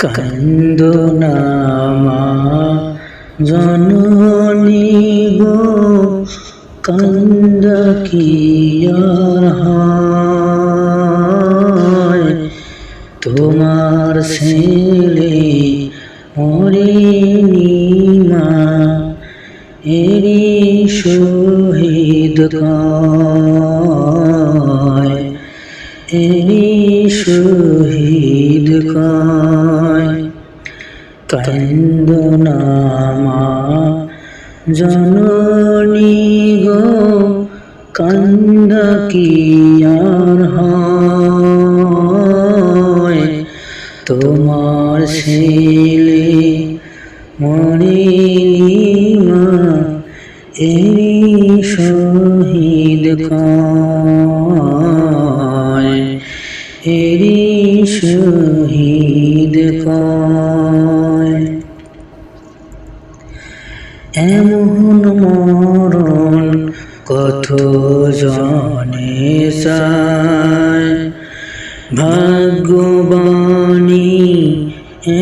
কান্দো না মা জননী গো, কান্দা কি আর হয়, তোমার ছেলে মরেনি মা, এরি শহীদ কয়, এরি শহীদ কয়। কান্দো না মা জননী গো, কান্দা কি আর হয়, তোমার ছেলে মরেনি মা, এরি শহীদ কয়, এরি শহীদ কয়। এমন মরণ কত জনে চায়, ভাগ্যবানী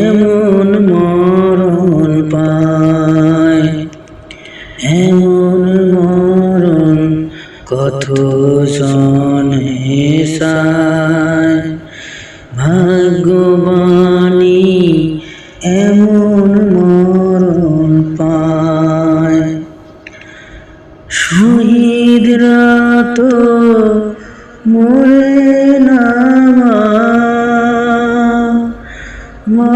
এমন মরণ পায়, এমন মরণ কত জনে চায়, ভাগ্যবানী এমন মরণ পায়। শহীদরা তো মরে না মা,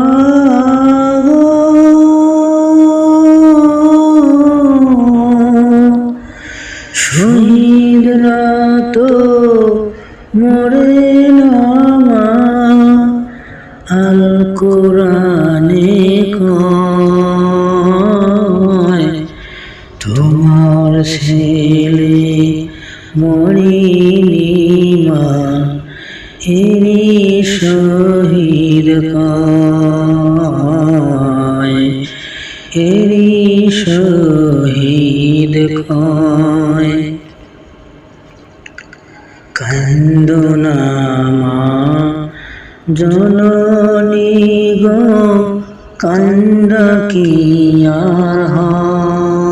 শহীদরা তো মরে না মা, আল কোরআনে কয়, তোমার ছেলে মরেনি মা, এরি শহীদ কয়, এরি শহীদ কয়। কান্দো না মা জননী গো, কান্দা কি আর হয়,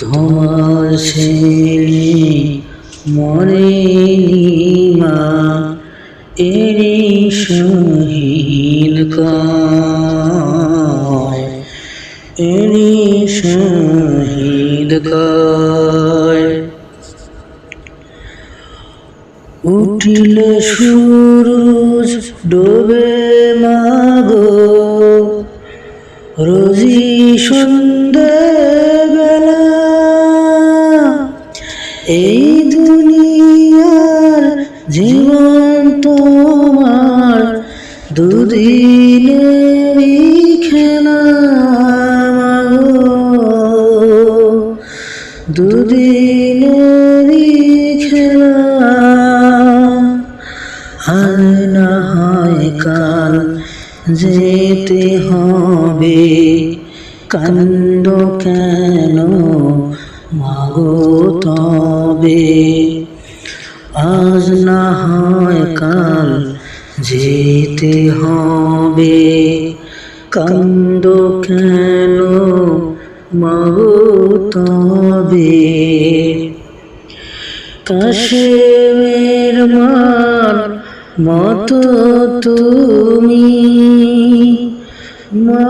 তোমার ছেলে মরেনি মা, এরি শহীদ কয়, এরি শহীদ কয়। উঠিলে সূরজ ডোবে মাগো, রোজি সন্ধে বেলা, এই দুনিয়ার জীবন তোমার দুদিনেরই খেলা মাগো, দুদিনেরই খেলা। আর না হয় কাল যেতে হবে, কান্দো কেন মাগো তবে, আজ না হয় কাল যেতে হবে, কান্দো কেন মাগো তবে। কাশেমের মার মতো তুমি মা,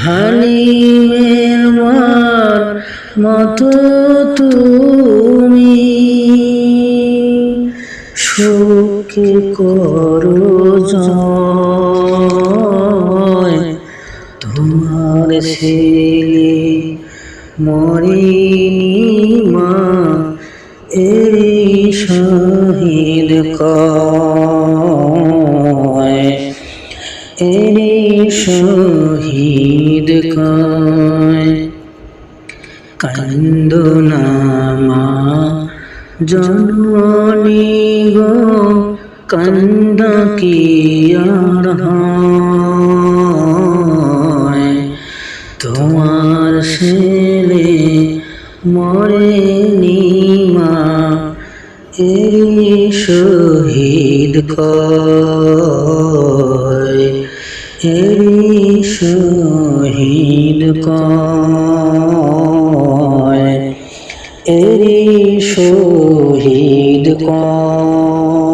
হালিমের মার মতো তুমি সুখে করো জয়, তোমার ছেলে মরেনি মা, এরি শহীদ কয়, এরি শহীদ কয়। কান্দো না মা জননী গো, কান্দা কি আর হয়, তোমার ছেলে মরেনি মা এরি শহীদ কয়, এরি শহীদ কয়, এরি শহীদ কয়।